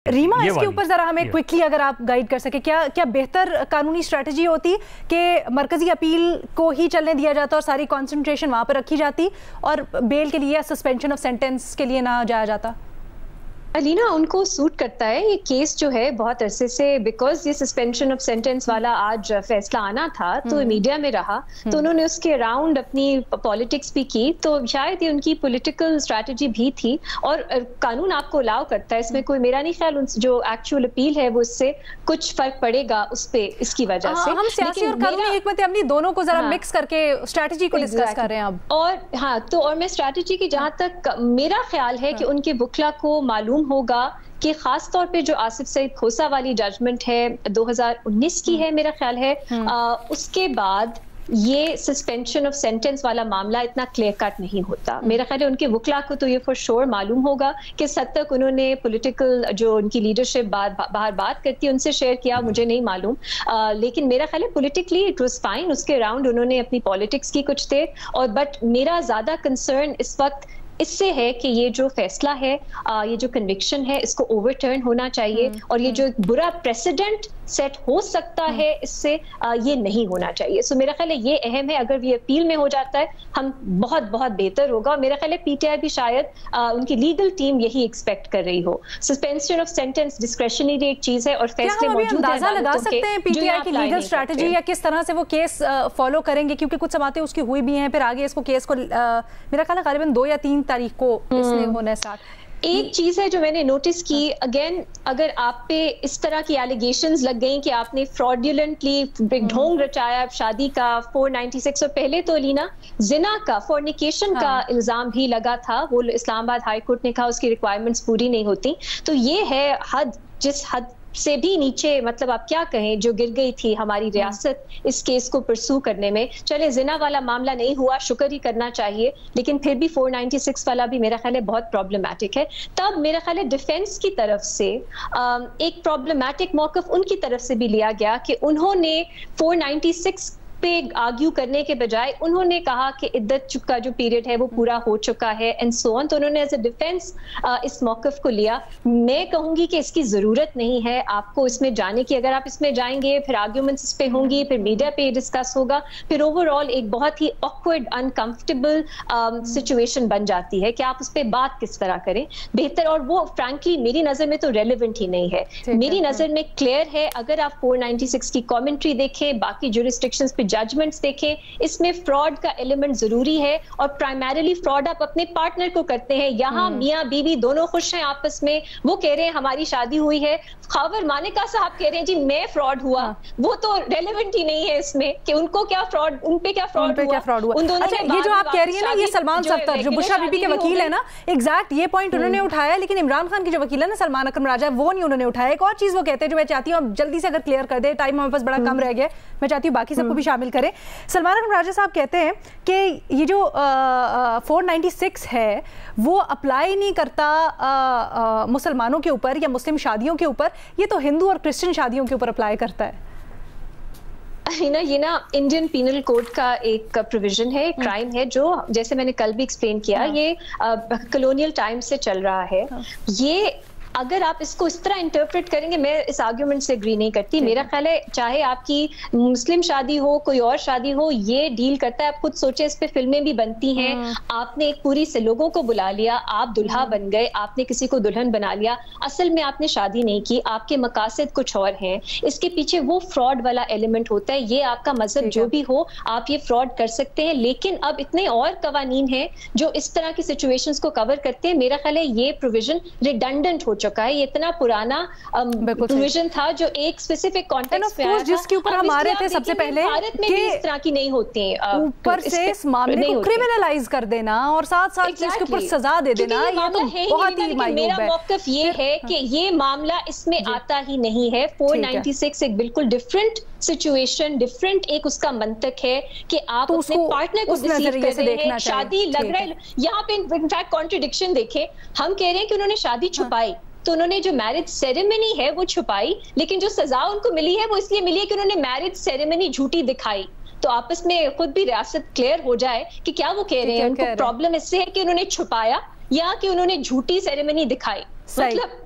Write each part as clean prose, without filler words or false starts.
रीमा, इसके ऊपर जरा हमें क्विकली अगर आप गाइड कर सके, क्या बेहतर कानूनी स्ट्रेटजी होती कि मरकजी अपील को ही चलने दिया जाता और सारी कंसंट्रेशन वहां पर रखी जाती और बेल के लिए या सस्पेंशन ऑफ सेंटेंस के लिए ना जाया जाता? अलीना, उनको सूट करता है ये केस जो है बहुत अरसे से, बिकॉज ये सस्पेंशन ऑफ सेंटेंस वाला आज फैसला आना था तो मीडिया में रहा, तो उन्होंने उसके अराउंड अपनी पॉलिटिक्स भी की, तो शायद ये उनकी पॉलिटिकल स्ट्रैटेजी भी थी। और कानून आपको अलाउ करता है, इसमें कोई मेरा नहीं ख्याल जो एक्चुअल अपील है वो इससे कुछ फर्क पड़ेगा उस पे, इसकी वजह से। हम सियासी और कानूनी हिकमत अमली दोनों को जरा मिक्स करके स्ट्रैटेजी को डिस्कस कर रहे हैं अब। और मैं स्ट्रैटेजी की जहां तक मेरा ख्याल है कि उनके वकला को मालूम होगा कि खास तौर पे जो आसिफ सईद खोसा वाली जजमेंट है 2019 की है मेरा ख्याल है, उसके बाद ये सस्पेंशन ऑफ सेंटेंस वाला मामला इतना क्लियर कट नहीं होता। मेरा ख्याल है उनके वकला को तो ये फॉर श्योर मालूम होगा कि हद तक उन्होंने पॉलिटिकल जो उनकी लीडरशिप बाहर बात करती है उनसे शेयर किया, मुझे नहीं मालूम, लेकिन मेरा ख्याल है पॉलिटिकली इट वाज फाइन। उसके अराउंड उन्होंने अपनी पॉलिटिक्स की कुछ थे, और बट मेरा ज्यादा कंसर्न इस वक्त इससे है कि ये जो फैसला है, ये जो कन्विक्शन है, इसको ओवरटर्न होना चाहिए, और ये जो बुरा प्रेसिडेंट सेट हो सकता है इससे, ये नहीं होना चाहिए। सो मेरा ख्याल है ये अहम है। अगर ये अपील में हो जाता है हम बहुत बहुत बेहतर होगा, और मेरा ख्याल है पीटीआई भी शायद उनकी लीगल टीम यही एक्सपेक्ट कर रही हो। सस्पेंशन ऑफ सेंटेंस डिस्क्रेशनरी एक चीज है, और फैसले मौजूद अंदाजा लगा सकते हैं पीटीआई की लीगल स्ट्रैटेजी या किस तरह से वो केस फॉलो करेंगे, क्योंकि कुछ समातें उसकी हुई भी हैं, फिर आगे इसको केस को मेरा ख्याल है करीबन 2 या 3 तारीख को इसलिए होना स्टार्ट। एक चीज है जो मैंने नोटिस की, अगेन अगर आप पे इस तरह की एलिगेशंस लग गई कि आपने फ्रॉडुलेंटली ढोंग रचाया शादी का 496, और पहले तो लीना जिना का फोर्निकेशन का इल्जाम भी लगा था, वो इस्लामाबाद हाई कोर्ट ने कहा उसकी रिक्वायरमेंट्स पूरी नहीं होती, तो ये है हद, जिस हद से भी नीचे, मतलब आप क्या कहें, जो गिर गई थी हमारी रियासत इस केस को परसू करने में। चले जिना वाला मामला नहीं हुआ, शुक्र ही करना चाहिए, लेकिन फिर भी 496 वाला भी मेरा ख्याल है बहुत प्रॉब्लमैटिक है। तब मेरा ख्याल है डिफेंस की तरफ से एक प्रॉब्लमैटिक मौकफ उनकी तरफ से भी लिया गया कि उन्होंने 496 पे आर्ग्यू करने के बजाय उन्होंने कहा कि इद्दत का जो पीरियड है वो पूरा हो चुका है एंड सो ऑन, तो उन्होंने एज अ डिफेंस इस मौकफ को लिया। मैं कहूंगी कि इसकी जरूरत नहीं है आपको इसमें जाने की। अगर आप इसमें जाएंगे फिर आर्ग्यूमेंट्स इस पे होंगी, फिर मीडिया पे डिस्कस होगा, फिर ओवरऑल एक बहुत ही ऑकवर्ड अनकंफर्टेबल सिचुएशन बन जाती है कि आप उस पर बात किस तरह करें। बेहतर, और वो फ्रैंकली मेरी नजर में तो रेलिवेंट ही नहीं है। मेरी नजर में क्लियर है, अगर आप 496 की कमेंट्री देखें, बाकी जुरिस्डिक्शंस पे जजमेंट्स देखें, इसमें फ्रॉड का एलिमेंट जरूरी है, और प्राइमरीली फ्रॉड आप अपने पार्टनर को करते हैं। यहाँ मियां बीवी दोनों खुश हैं आपस में, वो कह रहे हैं हमारी शादी हुई है, खावर मानिका साहब कह रहे हैं जी मैं फ्रॉड हुआ, वो तो रेलेवेंट ही नहीं है इसमें कि उनको क्या फ्रॉड, उन पे क्या फ्रॉड हुआ। उन दोनों अच्छा, ये जो आप कह रही है ना, ये सलमान सफ्तर जो बुशरा बीबी के वकील है ना, एग्जैक्ट ये पॉइंट उन्होंने उठाया, लेकिन इमरान खान की जो वकील है ना सलमान अकरम राजा, वो नहीं उन्होंने उठाया। एक और चीज वो कहते हैं जो मैं चाहती हूँ अब जल्दी से अगर क्लियर कर दे, टाइम हमारे पास बड़ा कम रह गया, मैं चाहती हूँ बाकी सबको भी शामिल करें। सलमान अकरम राजा साहब कहते हैं कि ये जो 496 है वो अप्लाई नहीं करता मुसलमानों के ऊपर या मुस्लिम शादियों के ऊपर, ये तो हिंदू और क्रिश्चियन शादियों के ऊपर अप्लाई करता है। ये ना इंडियन पीनल कोड का एक प्रोविजन है, क्राइम है, जो जैसे मैंने कल भी एक्सप्लेन किया, ये कॉलोनियल टाइम से चल रहा है। ये अगर आप इसको इस तरह इंटरप्रेट करेंगे, मैं इस आर्ग्यूमेंट से एग्री नहीं करती। मेरा ख्याल है चाहे आपकी मुस्लिम शादी हो, कोई और शादी हो, ये डील करता है। आप खुद सोचे, इस पे फिल्में भी बनती हैं। आपने एक पूरी से लोगों को बुला लिया, आप दुल्हा बन गए, आपने किसी को दुल्हन बना लिया, असल में आपने शादी नहीं की, आपके मकासद कुछ और हैं। इसके पीछे वो फ्रॉड वाला एलिमेंट होता है। ये आपका मजहब जो भी हो, आप ये फ्रॉड कर सकते हैं, लेकिन अब इतने और कवानीन हैं जो इस तरह की सिचुएशंस को कवर करते हैं। मेरा ख्याल है ये प्रोविजन रिडंडेंट हो चुका है। ये इतना पुराना प्रोविजन था जो एक स्पेसिफिक कॉन्टेक्स्ट में आया था, जिसके ऊपर हम आ रहे थे सबसे पहले, भारत में भी इस तरह की नहीं होती है। ऊपर से इस मामले को क्रिमिनलाइज कर देना और साथ-साथ इसके ऊपर सजा दे देना, ये तो बहुत ही मायूब है। मेरा मौक़िफ़ ये है कि ये मामला इसमें आता ही नहीं है। 496 एक बिल्कुल डिफरेंट सिचुएशन, डिफरेंट एक उसका मंतक है कि आप अपने पार्टनर को डिसीव कर रहे हैं, शादी लग रहा है। यहाँ पे इनफैक्ट कॉन्ट्रडिक्शन देखें, हम कह रहे हैं कि उन्होंने शादी छुपाई, तो उन्होंने जो मैरिज सेरेमनी है वो छुपाई, लेकिन जो सजा उनको मिली है वो इसलिए मिली है कि उन्होंने मैरिज सेरेमनी झूठी दिखाई। तो आपस में खुद भी रियासत क्लियर हो जाए कि क्या वो कह रहे हैं। उनको प्रॉब्लम इससे है कि उन्होंने छुपाया या कि उन्होंने झूठी सेरेमनी दिखाई। मतलब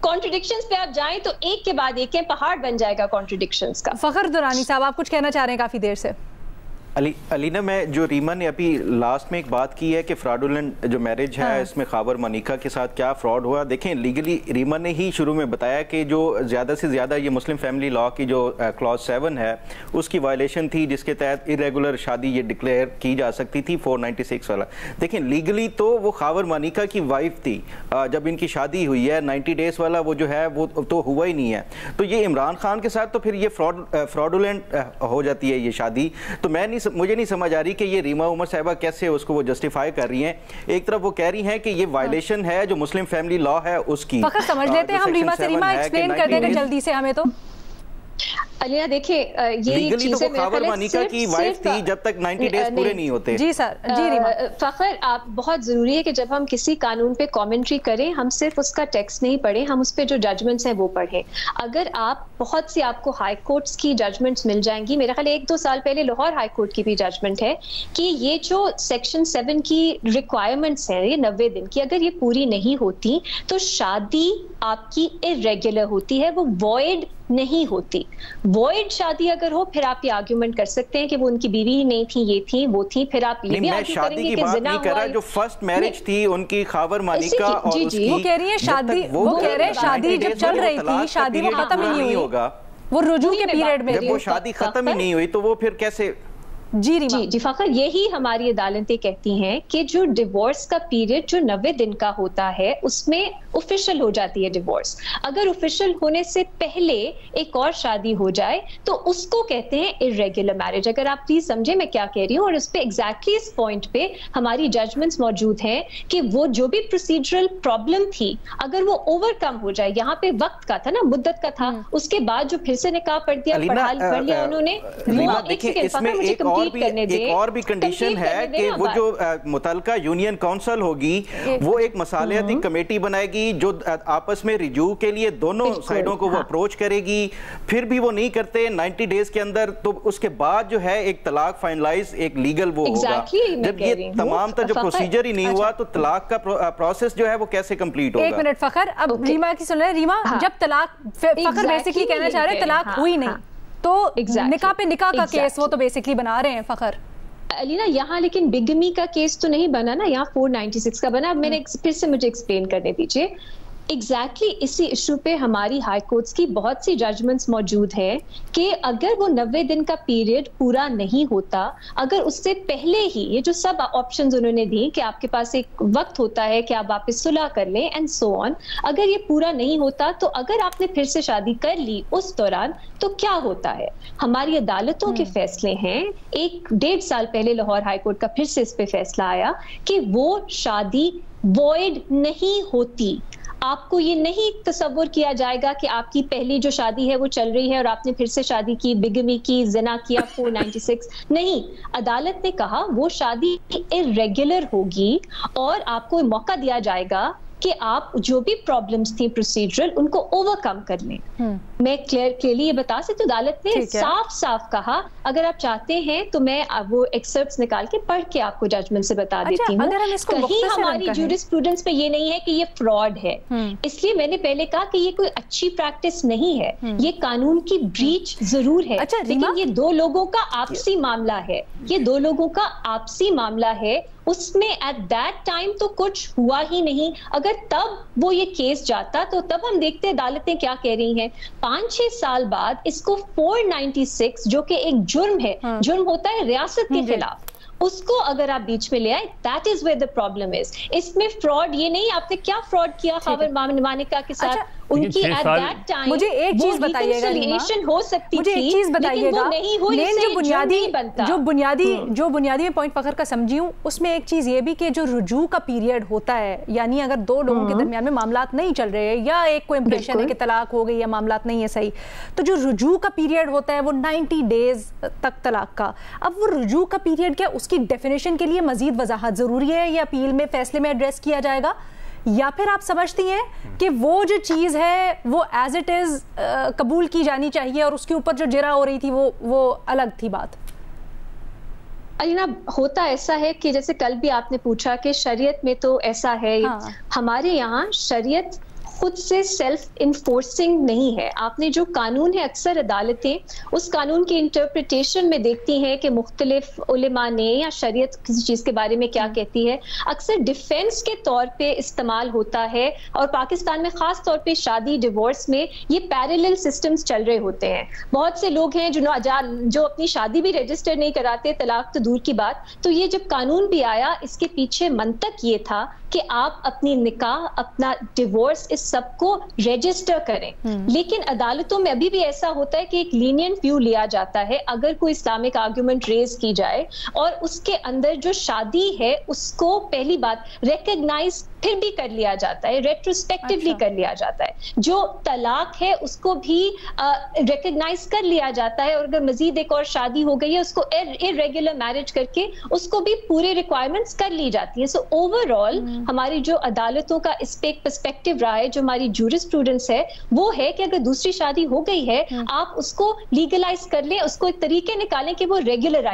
कॉन्ट्रडिक्शंस पे आप जाएं तो एक के बाद एक पहाड़ बन जाएगा कॉन्ट्रडिक्शंस का। फखर दुरानी साहब, आप कुछ कहना चाह रहे हैं काफी देर से? अलीना, मैं जो रीमा ने अभी लास्ट में एक बात की है कि फ्रॉडुलेंट जो मैरिज है, इसमें खाबर मनिका के साथ क्या फ्रॉड हुआ। देखें, लीगली रीमा ने ही शुरू में बताया कि जो ज़्यादा से ज़्यादा ये मुस्लिम फैमिली लॉ की जो क्लॉज 7 है उसकी वायलेशन थी, जिसके तहत इरेगुलर शादी ये डिक्लेयर की जा सकती थी 496 वाला। देखें, लीगली तो वो खाबर मनिका की वाइफ थी जब इनकी शादी हुई है। 90 डेज वाला वो जो है वो तो हुआ ही नहीं है। तो ये इमरान खान के साथ तो फिर ये फ्रॉडुलेंट हो जाती है ये शादी। तो मुझे नहीं समझ आ रही कि ये रीमा उमर साहिबा कैसे उसको वो जस्टिफाई कर रही हैं। एक तरफ वो कह रही हैं कि ये वायलेशन है जो मुस्लिम फैमिली लॉ है उसकी। फखर समझ लेते हैं हम रीमा से, रीमा एक्सप्लेन कर देगा जल्दी से हमें। तो अलिया देखिए, ये चीजें तो खाबर मनिका की वाइफ थी जब तक 90 डेज पूरे नहीं होते। जी सर, जी रीमा। फखर, आप बहुत जरूरी है कि जब हम किसी कानून पे कमेंट्री करें, हम सिर्फ उसका टेक्स्ट नहीं पढ़ें, हम उस पे जो जजमेंट्स हैं वो पढ़ें। अगर आप बहुत सी आपको हाई कोर्ट्स की जजमेंट्स मिल जाएंगी, मेरा ख्याल 1-2 साल पहले लाहौर हाई कोर्ट की भी जजमेंट है कि ये जो सेक्शन 7 की रिक्वायरमेंट्स हैं, ये 90 दिन की, अगर ये पूरी नहीं होती तो शादी आपकी इरेगुलर होती है, वो वॉइड नहीं होती। वॉइड शादी अगर हो, फिर आप ये आर्ग्यूमेंट कर सकते हैं कि वो उनकी बीवी ही नहीं थी, ये थी, वो थी, फिर आप ये भी आर्ग्यू करेंगे कि ज़िना हुआ। कर रहा, जो फर्स्ट मैरिज थी उनकी खाबर मनिका और उसकी, वो कह रही है शादी, वो कह रहे हैं शादी जब चल रही थी, शादी वो खत्म ही नहीं हुई, वो रुजू के पीरियड में, जब वो शादी खत्म ही नहीं हुई तो वो फिर कैसे? जी फखर, यही हमारी अदालतें कहती हैं कि जो डिवोर्स का पीरियड जो 90 दिन का होता है उसमें ऑफिशियल हो जाती है डिवोर्स। अगर ऑफिशियल होने से पहले एक और शादी हो जाए तो उसको कहते हैं इरेगुलर मैरिज। अगर आप प्लीज समझे मैं क्या कह रही हूँ, और इस पे एग्जैक्टली इस पॉइंट पे हमारी जजमेंट्स मौजूद हैं कि वो जो भी प्रोसीजरल प्रॉब्लम थी अगर वो ओवरकम हो जाए, यहाँ पे वक्त का था ना, मुद्दत का था, उसके बाद जो फिर से निकाह पढ़ दिया, पढ़ लिया उन्होंने, एक और भी कंडीशन है कि वो जो मुतलका यूनियन काउंसिल होगी वो एक मसालियाती कमेटी बनाएगी जो आपस में रिव्यू के लिए दोनों साइडों को वो अप्रोच करेगी। फिर भी वो नहीं करते 90 डेज के अंदर, तो उसके बाद जो है एक तलाक फाइनलाइज, एक लीगल वो होगा। जब ये तमाम जो प्रोसीजर ही नहीं हुआ तो तलाक का प्रोसेस जो है वो कैसे कंप्लीट होगा? 1 मिनट फखर, अब रीमा की सुन रहे हैं। रीमा, जब तलाक, फखर बेसिकली कहना चाह रहे हैं तलाक हुई नहीं तो निकाह पे निकाह का केस वो तो बेसिकली बना रहे हैं फखर। अलीना, यहाँ लेकिन बिगमी का केस तो नहीं बना ना, यहाँ 496 का बना। मैंने फिर से मुझे एक्सप्लेन करने दीजिए। एग्जैक्टली इसी इशू पे हमारी हाई कोर्ट्स की बहुत सी जजमेंट्स मौजूद हैं कि अगर वो 90 दिन का पीरियड पूरा नहीं होता, अगर उससे पहले ही ये जो सब ऑप्शंस उन्होंने दी कि आपके पास एक वक्त होता है कि आप वापस सुलह कर लें एंड सो ऑन, अगर ये पूरा नहीं होता तो अगर आपने फिर से शादी कर ली उस दौरान तो क्या होता है? हमारी अदालतों के फैसले हैं, 1-1.5 साल पहले लाहौर हाई कोर्ट का फिर से इस पे फैसला आया कि वो शादी वॉइड नहीं होती। आपको ये नहीं तसव्वुर किया जाएगा कि आपकी पहली जो शादी है वो चल रही है और आपने फिर से शादी की, बिगमी की, जिना किया, 496 नहीं। अदालत ने कहा वो शादी इरेगुलर होगी और आपको मौका दिया जाएगा कि आप जो भी प्रॉब्लम्स थी प्रोसीजरल उनको ओवरकम कर लें। मैं क्लियरली ये बता सकती हूँ, अदालत ने साफ साफ कहा। अगर आप चाहते हैं तो मैं वो एक्सर्प्ट्स निकाल के पढ़ के आपको जजमेंट से बता देती हूँ। कहीं हमारी जूरिस्प्रूडेंस पे ये नहीं है कि ये फ्रॉड है, इसलिए मैंने पहले कहा कि ये कोई अच्छी प्रैक्टिस नहीं है, ये कानून की ब्रीच जरूर है। लेकिन ये 2 लोगों का आपसी मामला है, ये 2 लोगों का आपसी मामला है, उसमें एट दैट टाइम तो कुछ हुआ ही नहीं। अगर तब वो ये केस जाता तो तब हम देखते अदालतें क्या कह रही हैं। 5-6 साल बाद इसको 496 जो कि एक जुर्म है, जुर्म होता है रियासत के खिलाफ, उसको अगर आप बीच में ले आए, that is where the problem is. इसमें फ्रॉड ये नहीं, आपने क्या फ्रॉड किया खाबर मानिका के साथ, उनकी एट दैट टाइम मुझे एक चीज बताइएगा, हो सकती मुझे एक चीज बताइएगा, जो बुनियादी में पॉइंट फखर का समझी हूँ उसमें एक चीज ये भी कि जो रुजू का पीरियड होता है, यानी अगर 2 लोगों के दरमियान में मामलात नहीं चल रहे हैं या एक को इंप्रेशन है कि तलाक हो गई या मामलात नहीं है सही, तो जो रुजू का पीरियड होता है वो 90 डेज तक तलाक का। अब वो रुजू का पीरियड क्या, उसकी डेफिनेशन के लिए मजीद वजाहत जरूरी है या अपील में फैसले में एड्रेस किया जाएगा, या फिर आप समझती हैं कि वो जो चीज़ है वो एज इट इज़ कबूल की जानी चाहिए और उसके ऊपर जो जिरा हो रही थी वो अलग थी बात? अलीना, होता ऐसा है कि जैसे कल भी आपने पूछा कि शरीयत में तो ऐसा है, हमारे यहाँ शरीयत खुद से सेल्फ इन्फोर्सिंग नहीं है। आपने जो कानून है, अक्सर अदालतें उस कानून की इंटरप्रिटेशन में देखती हैं कि मुख्तलिफ उलेमा ने या शरीयत किसी चीज के बारे में क्या कहती है, अक्सर डिफेंस के तौर पे इस्तेमाल होता है। और पाकिस्तान में खास तौर पे शादी डिवोर्स में ये पैरेलल सिस्टम्स चल रहे होते हैं। बहुत से लोग हैं जो अपनी शादी भी रजिस्टर नहीं कराते, तलाक तो दूर की बात। तो ये जब कानून भी आया, इसके पीछे मंतक ये था कि आप अपनी निकाह, अपना डिवोर्स, इस सबको रजिस्टर करें। लेकिन अदालतों में अभी भी ऐसा होता है कि एक लीनियंट व्यू लिया जाता है अगर कोई इस्लामिक आर्गुमेंट रेज की जाए, और उसके अंदर जो शादी है उसको पहली बात रिकॉग्नाइज फिर भी कर लिया जाता है, रेट्रोस्पेक्टिवली कर लिया जाता है। जो तलाक है उसको भी रिकॉग्नाइज कर लिया जाता है, और अगर मजीद एक और शादी हो गई है उसको इर्रेगुलर मैरिज करके उसको भी पूरे रिक्वायरमेंट्स कर ली जाती है। सो ओवरऑल हमारी जो अदालतों का इस पे एक पर्सपेक्टिव रहा है, जो हमारी जूरिस्प्रूडेंस है, वो है कि अगर दूसरी शादी हो गई है आप उसको लीगलाइज कर लें, उसको एक तरीके निकालें कि वो रेगुलर